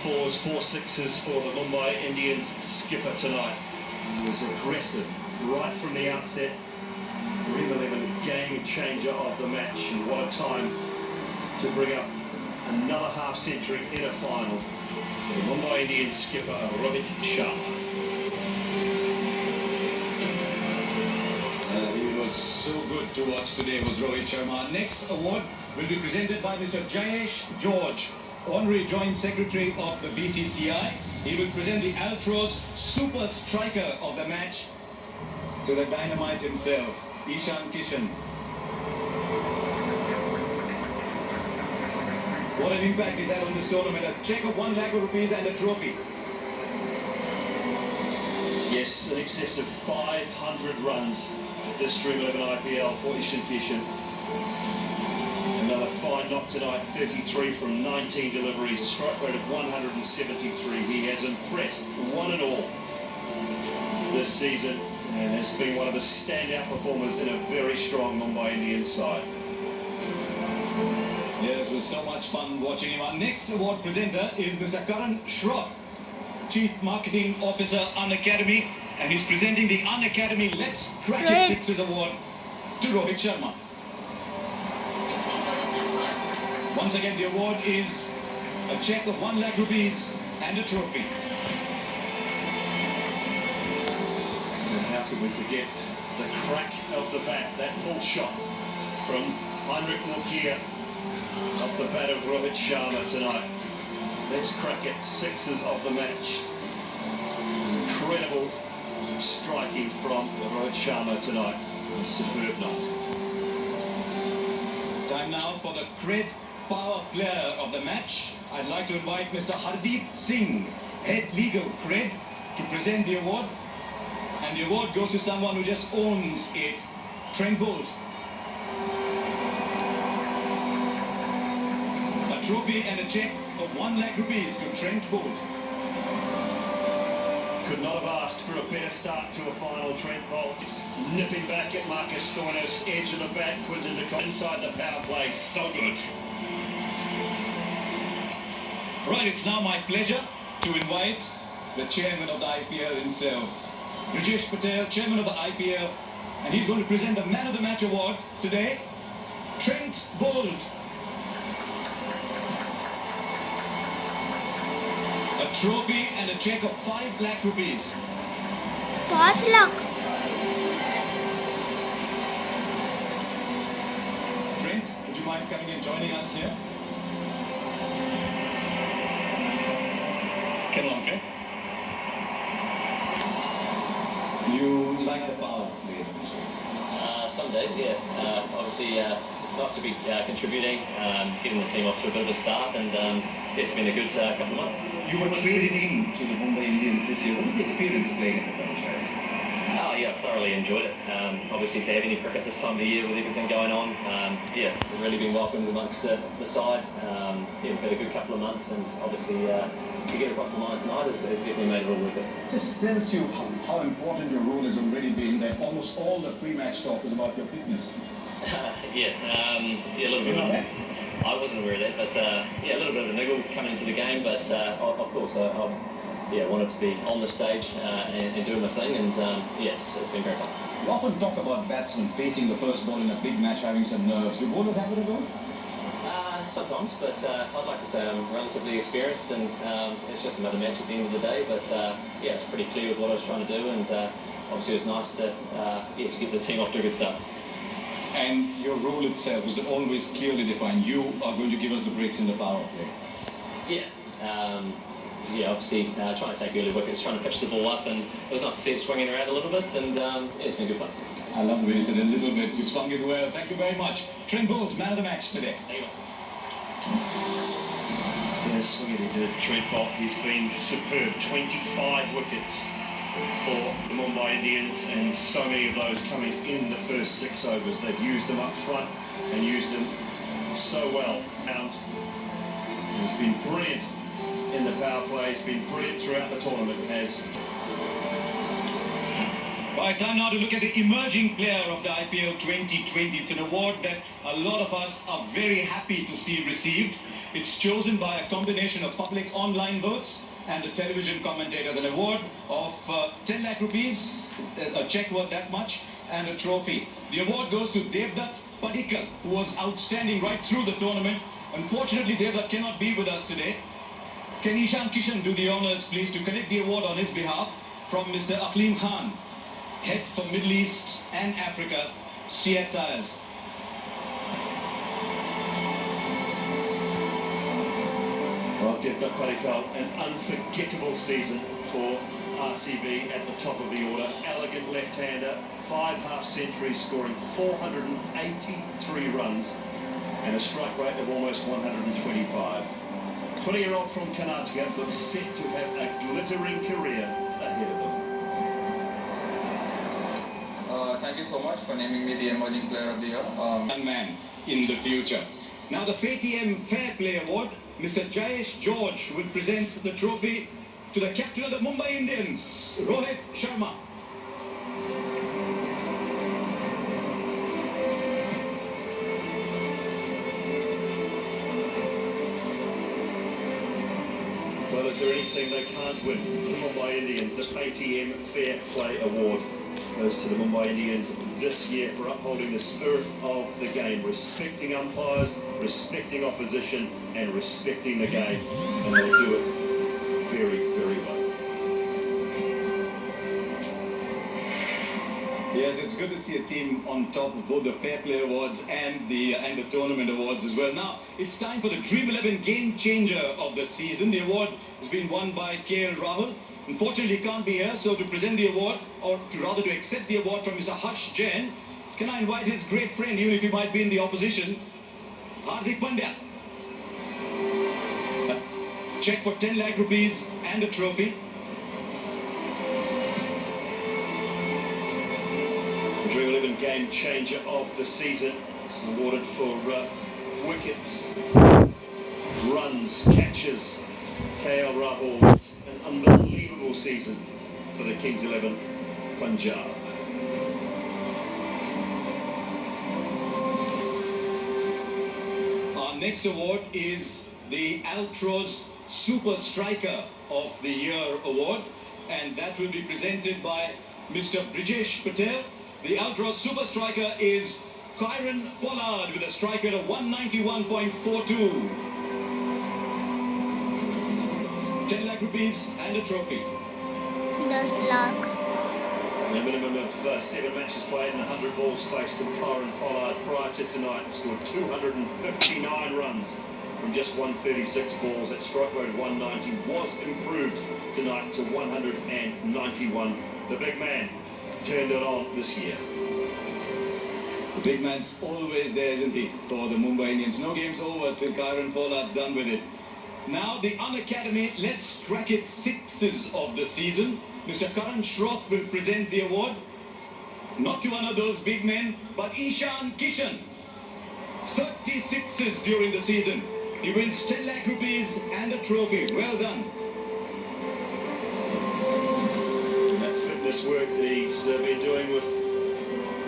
fours, 4 sixes for the Mumbai Indians skipper tonight. He was aggressive right from the outset. Dream 11 game changer of the match, and what a time to bring up another half century in a final. The Mumbai Indians skipper Rohit Sharma. He was so good to watch today, was Rohit Sharma. Next award will be presented by Mr. Jayesh George, Honorary Joint Secretary of the BCCI. He will present the Altro's super striker of the match to the dynamite himself, Ishan Kishan. What an impact he's had on this tournament. A cheque of 1 lakh rupees and a trophy. Yes, in excess of 500 runs this Dream 11 IPL for Ishan Kishan. Another fine knock tonight, 33 from 19 deliveries, a strike rate of 173. He has impressed one and all this season and has been one of the standout performers in a very strong Mumbai Indians side. Yes, it was so much fun watching him. Our next award presenter is Mr. Karan Shroff, Chief Marketing Officer, Unacademy, and he's presenting the Unacademy Let's Crack It Sixes Award to Rohit Sharma. Once again, the award is a cheque of 1 lakh rupees and a trophy. And how could we forget the crack of the bat, that pull shot from Heinrich Nortje off the bat of Rohit Sharma tonight. Let's crack it, sixes of the match. Incredible striking from Rohit Sharma tonight. A superb knock. Time now for the Cred Power Player of the match. I'd like to invite Mr. Hardeep Singh, Head Legal Cred, to present the award. And the award goes to someone who just owns it, Trent Boult. A trophy and a cheque of 1 lakh rupees to Trent Boult. Could not have asked for a better start to a final. Trent Boult nipping back at Marcus Stoinis, edge of the bat, Quinton de Kock inside the power play, so good. Right, it's now my pleasure to invite the chairman of the IPL himself, Brijesh Patel, chairman of the IPL, and he's going to present the Man of the Match award today, Trent Boult. A trophy and a cheque of 5 lakh rupees. 5 lakh. Trent, would you mind coming and joining us here? Come along, Trent. You like the power play? Some days, yeah. Obviously, nice to be contributing, getting the team off to a bit of a start, and it's been a good couple of months. You were traded in to the Mumbai Indians this year. What was the experience playing in the franchise? Oh, yeah, I've thoroughly enjoyed it. Obviously, to have any cricket this time of the year with everything going on, yeah, we've really been welcomed amongst the side. Yeah, we've had a good couple of months, and obviously, to get across the line tonight has definitely made it all worth it. Just tells you how important your role has already been, that almost all the pre-match talk was about your fitness. Yeah, a little bit of that. I wasn't aware of that, but yeah, a little bit of a niggle coming into the game, but of course, I wanted to be on the stage and doing my thing, and yeah, it's been very fun. You often talk about batsmen facing the first ball in a big match, having some nerves. Do bowlers have it at all? Sometimes, but I'd like to say I'm relatively experienced, and it's just another match at the end of the day, but yeah, it's pretty clear with what I was trying to do, and obviously it was nice to get the team off to a good start. And your role itself, is it always clearly defined? You are going to give us the breaks in the power play. Yeah. Yeah, obviously trying to take early wickets, trying to pitch the ball up, and it was nice to see it swinging around a little bit, and yeah, it's been good fun. I love the way you said a little bit. You swung it well. Thank you very much. Trent Boult, man of the match today. Thank you. Yes, look at it, Trent Boult. He's been superb. 25 wickets for the Mumbai Indians, and so many of those coming in the first 6 overs. They've used them up front and used them so well. He's been brilliant in the power play. He's been brilliant throughout the tournament. Right, time now to look at the emerging player of the IPL 2020. It's an award that a lot of us are very happy to see received. It's chosen by a combination of public online votes and the television commentators. An award of 10 lakh rupees, a check worth that much, and a trophy. The award goes to Devdutt Padikkal, who was outstanding right through the tournament. Unfortunately, Devdutt cannot be with us today. Can Ishan Kishan do the honours, please, to collect the award on his behalf from Mr. Aqleem Khan, head for Middle East and Africa, Siat Tyres. Well, Devdutt Padikkal, an unforgettable season for RCB at the top of the order. Elegant left-hander, 5 half-centuries, scoring 483 runs and a strike rate of almost 125. 20-year-old from Karnataka looks set to have a glittering career ahead of him. Thank you so much for naming me the Emerging Player of the Year. Young man in the future. Now the Paytm Fair Play Award, Mr. Jayesh George will present the trophy to the captain of the Mumbai Indians, Rohit Sharma. Well, is there anything they can't win? The Mumbai Indians, the Paytm Fair Play Award goes to the Mumbai Indians this year for upholding the spirit of the game, respecting umpires, respecting opposition, and respecting the game. And they do it very, very well. Yes, it's good to see a team on top of both the Fair Play Awards and the Tournament Awards as well. Now, it's time for the Dream 11 Game Changer of the season. The award has been won by KL Rahul. Unfortunately, he can't be here, so to present the award, or rather to accept the award from Mr. Harsh Jain, can I invite his great friend, even if he might be in the opposition, Hardik Pandya. A check for 10 lakh rupees and a trophy. The Dream 11 Game Changer of the season is awarded for wickets, runs, catches. KL Rahul, an unbelievable season for the Kings 11 Punjab. Our next award is the Altroz Super Striker of the Year award, and that will be presented by Mr. Brijesh Patel. The Altroz Super Striker is Kieron Pollard with a strike rate of 191.42. 10 lakh rupees and a trophy. 10 lakh. A minimum of 7 matches played and 100 balls faced, and Kieron Pollard prior to tonight scored 259 runs from just 136 balls. That strike rate of 190 was improved tonight to 191. The big man turned it on this year. The big man's always there, isn't he, for the Mumbai Indians? No game's over till Kieron Pollard's done with it. Now the Unacademy Let's Crack It Sixes of the season. Mr. Karan Shroff will present the award. Not to one of those big men, but Ishan Kishan. 36s during the season. He wins 10 lakh rupees and a trophy. Well done. And that fitness work that he's been doing with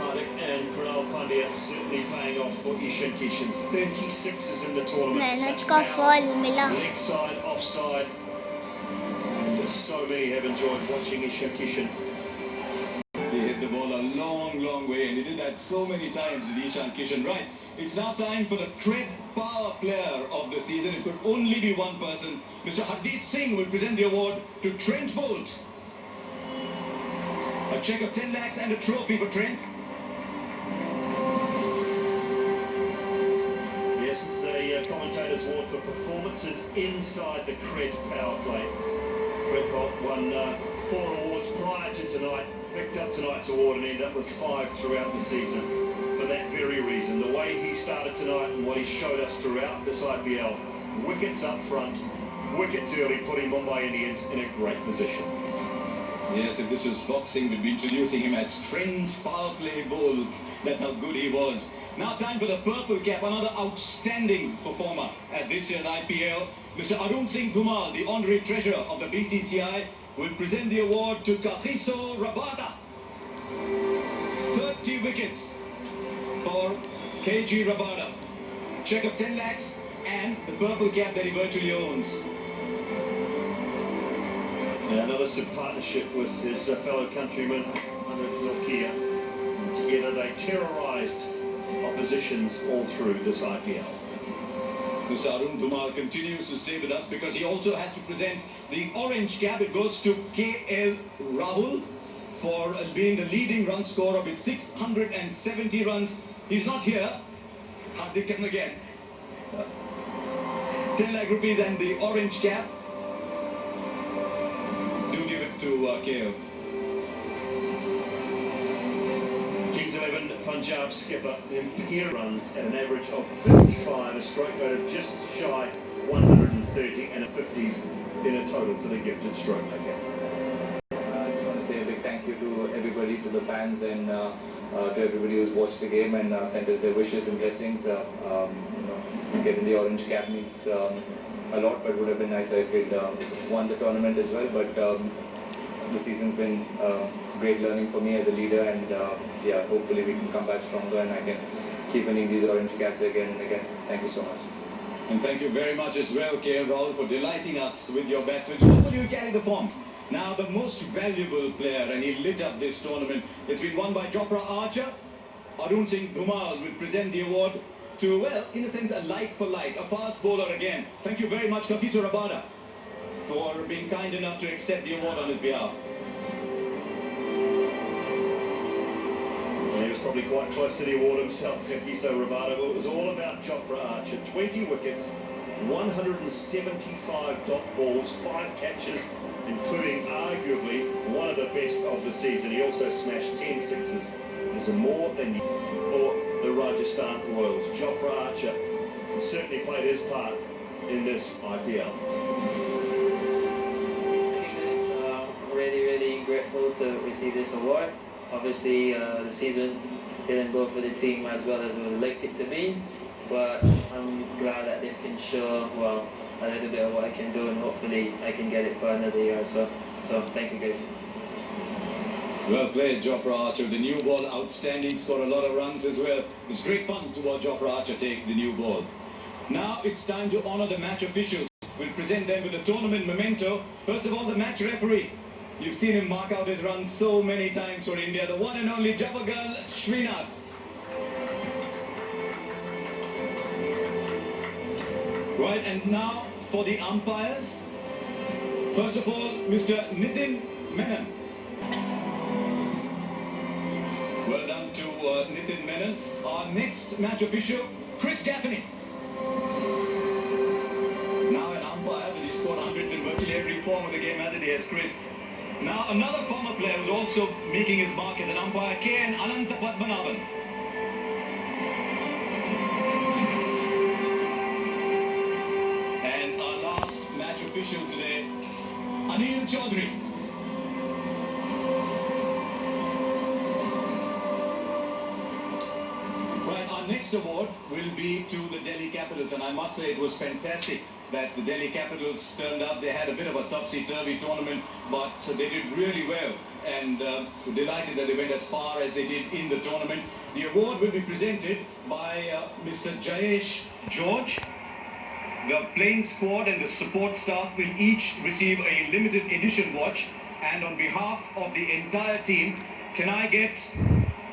Hardik and Krunal Pandya certainly paying off for Ishan Kishan. 36s in the tournament. मेहनत का फल मिला. Leg side, offside. And so many have enjoyed watching Ishan Kishan. He hit the ball a long, long way, and he did that so many times with Ishan Kishan. Right, it's now time for the Cred Power Player of the season. It could only be one person. Mr. Hardeep Singh will present the award to Trent Boult. A check of 10 lakhs and a trophy for Trent. Yes, it's a commentator's award for performances inside the Cred Power Play. Cred Boult won 4 awards prior to tonight, picked up tonight's award and ended up with 5 throughout the season. For that very reason, the way he started tonight and what he showed us throughout this IPL, wickets up front, wickets early, putting Mumbai Indians in a great position. Yes, if this was boxing, we'd be introducing him as Trent Power Play Boult. That's how good he was. Now time for the purple cap, another outstanding performer at this year's IPL. Mr. Arun Singh Dhumal, the honorary treasurer of the BCCI, will present the award to Kagiso Rabada. 30 wickets for KG Rabada. Check of 10 lakhs and the purple cap that he virtually owns. Another partnership with his fellow countryman, Nokia. Together they terrorised oppositions all through this IPL. Mr. Arun Dhumal continues to stay with us because he also has to present the orange cap. It goes to KL Rahul for being the leading run scorer with 670 runs. He's not here. Hardik come again. 10 lakh rupees and the orange cap. Do give it to KL. Kings 11 Punjab skipper Imperial runs at an average of 55, a stroke rate of just shy 130 and a 50s in a total for the gifted stroke maker. I just want to say a big thank you to everybody, to the fans, and to everybody who's watched the game and sent us their wishes and blessings. Getting the orange cap means a lot, but would have been nicer if we'd won the tournament as well. But the season's been great learning for me as a leader, and yeah, hopefully we can come back stronger and I can keep winning these orange caps again and again. Thank you so much. And thank you very much as well, KL Rahul, for delighting us with your batsmen. How will you carry the form? Now, the most valuable player, and he lit up this tournament, it's been won by Jofra Archer. Arun Singh Dhumal will present the award to, well, in a sense, a like for like, a fast bowler again. Thank you very much, Kagiso Rabada, for being kind enough to accept the award on his behalf. He was probably quite close to the award himself, Kagiso Rabada, but it was all about Jofra Archer. 20 wickets, 175 dot balls, 5 catches, including arguably one of the best of the season. He also smashed 10 sixes. There's more than for the Rajasthan Royals. Jofra Archer certainly played his part in this IPL. Really grateful to receive this award. Obviously, the season didn't go for the team as well as I would like it to be, but I'm glad that this can show, well, a little bit of what I can do, and hopefully I can get it for another year. So thank you, guys. Well played, Jofra Archer. The new ball, outstanding, scored a lot of runs as well. It's great fun to watch Jofra Archer take the new ball. Now it's time to honour the match officials. We'll present them with a tournament memento. First of all, the match referee. You've seen him mark out his runs so many times for India. The one and only Javagal Srinath. Right, and now for the umpires. First of all, Mr. Nitin Menon. Well done to Nitin Menon. Our next match official, Chris Gaffney. Now an umpire, but he's scored hundreds in virtually every form of the game, hasn't he, as Chris? Now another former player who's also making his mark as an umpire, K.N. Ananthapadmanabhan. And our last match official today, Anil Chaudhary. Next award will be to the Delhi Capitals, and I must say it was fantastic that the Delhi Capitals turned up. They had a bit of a topsy-turvy tournament, but they did really well, and we're delighted that they went as far as they did in the tournament. The award will be presented by Mr. Jayesh George. The playing squad and the support staff will each receive a limited edition watch, and on behalf of the entire team, can I get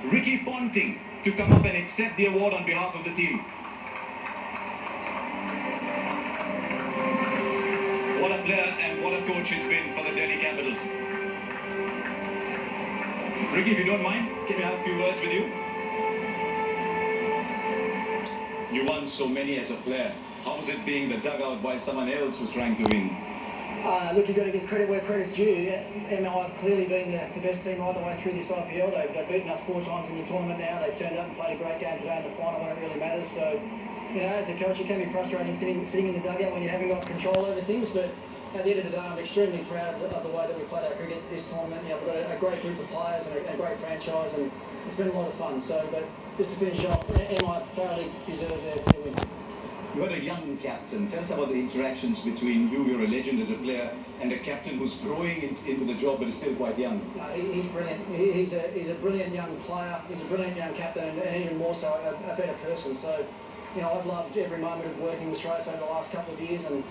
Ricky Ponting to come up and accept the award on behalf of the team? What a player and what a coach he's been for the Delhi Capitals. Ricky, if you don't mind, can I have a few words with you? You won so many as a player. How was it being the dugout while someone else was trying to win? Look, you've got to give credit where credit's due. MI have clearly been the best team right the way through this IPL. They've beaten us 4 times in the tournament now. They've turned up and played a great game today in the final when it really matters. So, you know, as a coach, it can be frustrating sitting in the dugout when you haven't got control over things. But at the end of the day, I'm extremely proud of the way that we played our cricket this tournament. You know, we've got a great group of players and a great franchise, and it's been a lot of fun. So, but just to finish off, MI thoroughly deserve their win. You're a young captain. Tell us about the interactions between you, you're a legend as a player, and a captain who's growing into the job but is still quite young. He's brilliant. He's a brilliant young player. He's a brilliant young captain, and even more so, a better person. So, you know, I've loved every moment of working with Straus over the last couple of years, and